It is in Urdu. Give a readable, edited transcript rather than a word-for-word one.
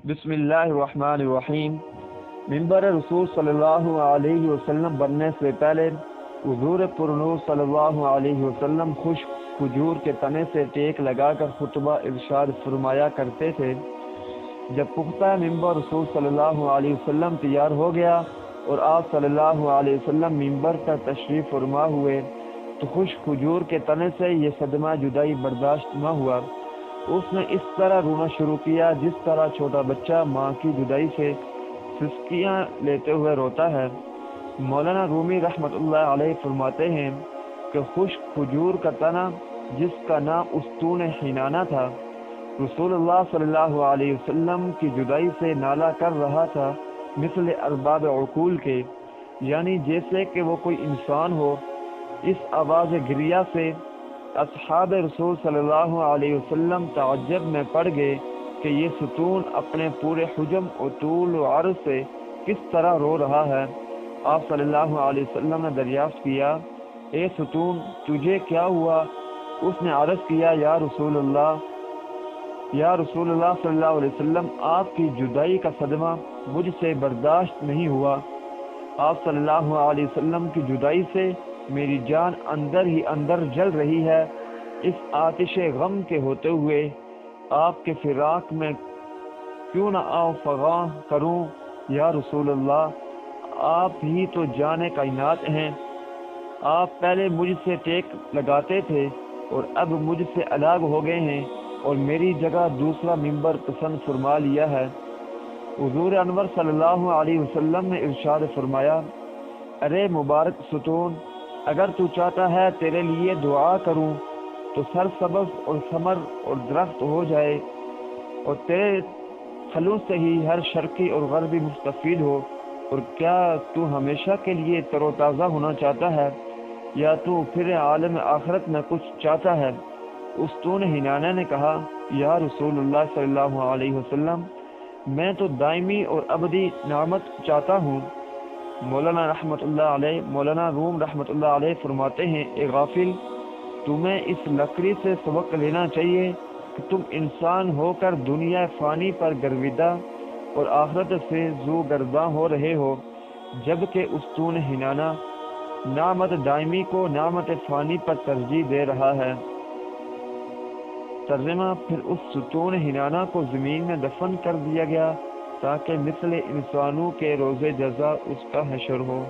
بسم اللہ الرحمن الرحیم۔ منبر رسول صلی اللہ علیہ وسلم بننے سے پہلے حضور پرنور صلی اللہ علیہ وسلم خشک کھجور کے تنے سے ٹیک لگا کر خطبہ ارشاد فرمایا کرتے تھے۔ جب پختہ منبر رسول صلی اللہ علیہ وسلم تیار ہو گیا اور آپ صلی اللہ علیہ وسلم منبر پر تشریف فرما ہوئے تو خشک کھجور کے تنے سے یہ صدمہ جدائی برداشت نہ ہوا۔ اس نے اس طرح رونا شروع کیا جس طرح چھوٹا بچہ ماں کی جدائی سے سسکیاں لیتے ہوئے روتا ہے۔ مولانا رومی رحمۃ اللہ علیہ فرماتے ہیں کہ خشک کھجور کا تنا جس کا نام استون حنانہ تھا، رسول اللہ صلی اللہ علیہ وسلم کی جدائی سے نالا کر رہا تھا، مثل ارباب عقول کے، یعنی جیسے کہ وہ کوئی انسان ہو۔ اس آواز گریہ سے اصحاب رسول صلی اللہ علیہ وسلم تعجب میں پڑ گئے کہ یہ ستون اپنے پورے حجم اور طول و عرض سے کس طرح رو رہا ہے۔ آپ صلی اللہ علیہ وسلم نے دریافت کیا، اے ستون تجھے کیا ہوا؟ اس نے عرض کیا، یا رسول اللہ صلی اللہ علیہ وسلم، آپ کی جدائی کا صدمہ مجھ سے برداشت نہیں ہوا۔ آپ صلی اللہ علیہ وسلم کی جدائی سے میری جان اندر ہی اندر جل رہی ہے۔ اس آتش غم کے ہوتے ہوئے آپ کے فراق میں کیوں نہ آؤ فغاں کروں یا رسول اللہ، آپ ہی تو جان کائنات ہیں۔ آپ پہلے مجھ سے ٹیک لگاتے تھے اور اب مجھ سے الگ ہو گئے ہیں اور میری جگہ دوسرا منبر پسند فرما لیا ہے۔ حضور انور صلی اللہ علیہ وسلم نے ارشاد فرمایا، ارے مبارک ستون، اگر تو چاہتا ہے تیرے لیے دعا کروں تو سرسبز اور ثمر اور درخت ہو جائے اور تیرے پھلوں سے ہی ہر شرقی اور غربی مستفید ہو، اور کیا تو ہمیشہ کے لیے تر و تازہ ہونا چاہتا ہے یا تو پھر عالم آخرت میں کچھ چاہتا ہے؟ استون حنانہ نے کہا، یا رسول اللہ صلی اللہ علیہ وسلم، میں تو دائمی اور ابدی نعمت چاہتا ہوں۔ مولانا روم رحمۃ اللہ علیہ فرماتے ہیں، اے غافل، تمہیں اس لکڑی سے سبق لینا چاہیے کہ تم انسان ہو کر دنیا فانی پر گرویدہ اور آخرت سے زو گرداں ہو رہے ہو، جبکہ استون حنانہ نعمت دائمی کو نعمت فانی پر ترجیح دے رہا ہے۔ ترجمہ، پھر اس ستون حنانہ کو زمین میں دفن کر دیا گیا تاکہ مثل انسانوں کے روز جزا اس کا حشر ہو۔